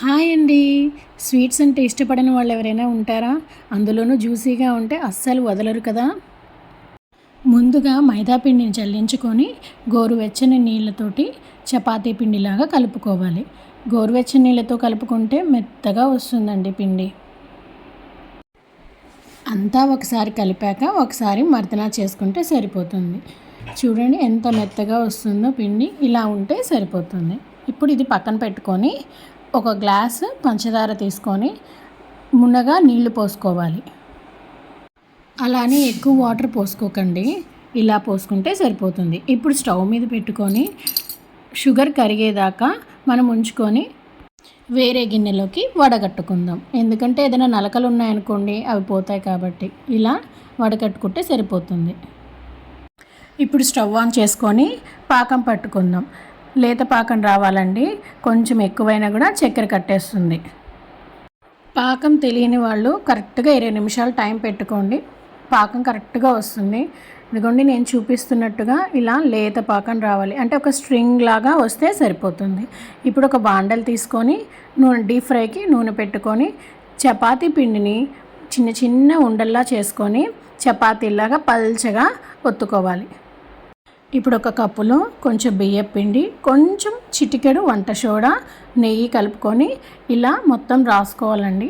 Hi అండి. Sweets అంటే ఇష్టపడని వాళ్ళు ఎవరైనా ఉంటారా? అందులోనూ జ్యూసీగా ఉంటే అస్సలు వదలరు కదా. ముందుగా మైదా పిండిని చల్లించుకొని గోరువెచ్చని నీళ్ళతోటి చపాతీ పిండిలాగా కలుపుకోవాలి. గోరువెచ్చని నీళ్ళతో కలుపుకుంటే మెత్తగా వస్తుందండి పిండి. అంతా ఒకసారి కలిపాక ఒకసారి మర్దనా చేసుకుంటే సరిపోతుంది. చూడండి ఎంత మెత్తగా వస్తుందో పిండి. ఇలా ఉంటే సరిపోతుంది. ఇప్పుడు ఇది పక్కన పెట్టుకొని ఒక గ్లాసు పంచదార తీసుకొని మున్నగా నీళ్లు పోసుకోవాలి. అలానే ఎక్కువ వాటర్ పోసుకోకండి, ఇలా పోసుకుంటే సరిపోతుంది. ఇప్పుడు స్టవ్ మీద పెట్టుకొని షుగర్ కరిగేదాకా మనం ఉంచుకొని వేరే గిన్నెలోకి వడగట్టుకుందాం. ఎందుకంటే ఏదైనా నలకలు ఉన్నాయనుకోండి అవి పోతాయి కాబట్టి ఇలా వడగట్టుకుంటే సరిపోతుంది. ఇప్పుడు స్టవ్ ఆన్ చేసుకొని పాకం పట్టుకుందాం. లేత పాకం రావాలండి, కొంచెం ఎక్కువైనా కూడా చక్కెర కట్టేస్తుంది. పాకం తెలియని వాళ్ళు కరెక్ట్గా 20 నిమిషాలు టైం పెట్టుకోండి, పాకం కరెక్ట్గా వస్తుంది. ఇదిగోండి నేను చూపిస్తున్నట్టుగా ఇలా లేత పాకం రావాలి, అంటే ఒక స్ట్రింగ్ లాగా వస్తే సరిపోతుంది. ఇప్పుడు ఒక బాండలు తీసుకొని డీప్ ఫ్రైకి నూనె పెట్టుకొని చపాతీ పిండిని చిన్న చిన్న ఉండల్లా చేసుకొని చపాతీలాగా పల్చగా ఒత్తుకోవాలి. ఇప్పుడు ఒక కప్పులో కొంచెం బియ్యం పిండి, కొంచెం చిటికెడు వంట సోడా, నెయ్యి కలుపుకొని ఇలా మొత్తం రాసుకోవాలండి.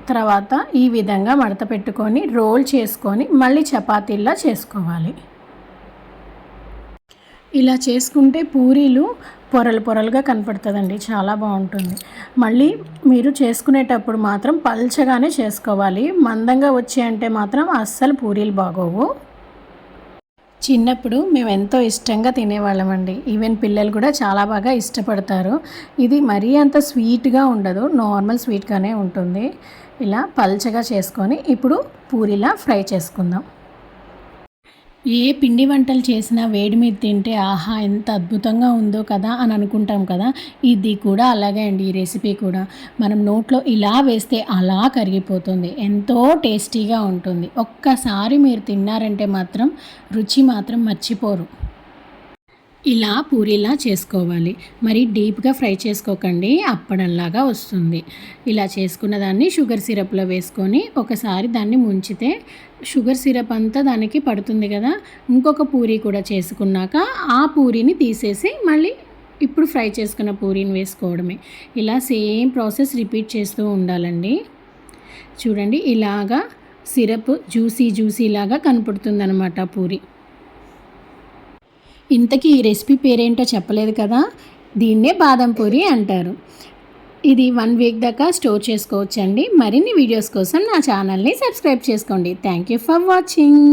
తర్వాత ఈ విధంగా మడత పెట్టుకొని రోల్ చేసుకొని మళ్ళీ చపాతీలా చేసుకోవాలి. ఇలా చేసుకుంటే పూరీలు పొరలు పొరలుగా కనపడుతుందండి, చాలా బాగుంటుంది. మళ్ళీ మీరు చేసుకునేటప్పుడు మాత్రం పల్చగానే చేసుకోవాలి. మందంగా వచ్చాయంటే మాత్రం అస్సలు పూరీలు బాగోవు. చిన్నప్పుడు మేము ఎంతో ఇష్టంగా తినేవాళ్ళమండి. ఈవెన్ పిల్లలు కూడా చాలా బాగా ఇష్టపడతారు. ఇది మరీ అంత స్వీట్గా ఉండదు, నార్మల్ స్వీట్గానే ఉంటుంది. ఇలా పల్చగా చేసుకొని ఇప్పుడు పూరీలా ఫ్రై చేసుకుందాం. ఏ పిండి వంటలు చేసినా వేడి మీద తింటే ఆహా ఎంత అద్భుతంగా ఉందో కదా అని అనుకుంటాం కదా. ఇది కూడా అలాగే అండి. ఈ రెసిపీ కూడా మనం నోట్లో ఇలా వేస్తే అలా కరిగిపోతుంది, ఎంతో టేస్టీగా ఉంటుంది. ఒక్కసారి మీరు తిన్నారంటే మాత్రం రుచి మాత్రం మర్చిపోరు. ఇలా పూరీలా చేసుకోవాలి, మరి డీప్గా ఫ్రై చేసుకోకండి, అప్పడంలాగా వస్తుంది. ఇలా చేసుకున్న దాన్ని షుగర్ సిరప్లో వేసుకొని ఒకసారి దాన్ని ముంచితే షుగర్ సిరప్ అంతా దానికి పడుతుంది కదా. ఇంకొక పూరీ కూడా చేసుకున్నాక ఆ పూరీని తీసేసి మళ్ళీ ఇప్పుడు ఫ్రై చేసుకున్న పూరీని వేసుకోవడమే. ఇలా సేమ్ ప్రాసెస్ రిపీట్ చేస్తూ ఉండాలండి. చూడండి ఇలాగా సిరప్ జ్యూసీ లాగా కనపడుతుంది అన్నమాట పూరీ. ఇంతకీ ఈ రెసిపీ పేరేంటో చెప్పలేదు కదా, దీన్నే బాదం పూరి అంటారు. ఇది 1 వీక్ దాకా స్టోర్ చేసుకోవచ్చండి. మరిన్ని వీడియోస్ కోసం నా ఛానల్ని సబ్స్క్రైబ్ చేసుకోండి. Thank you for watching.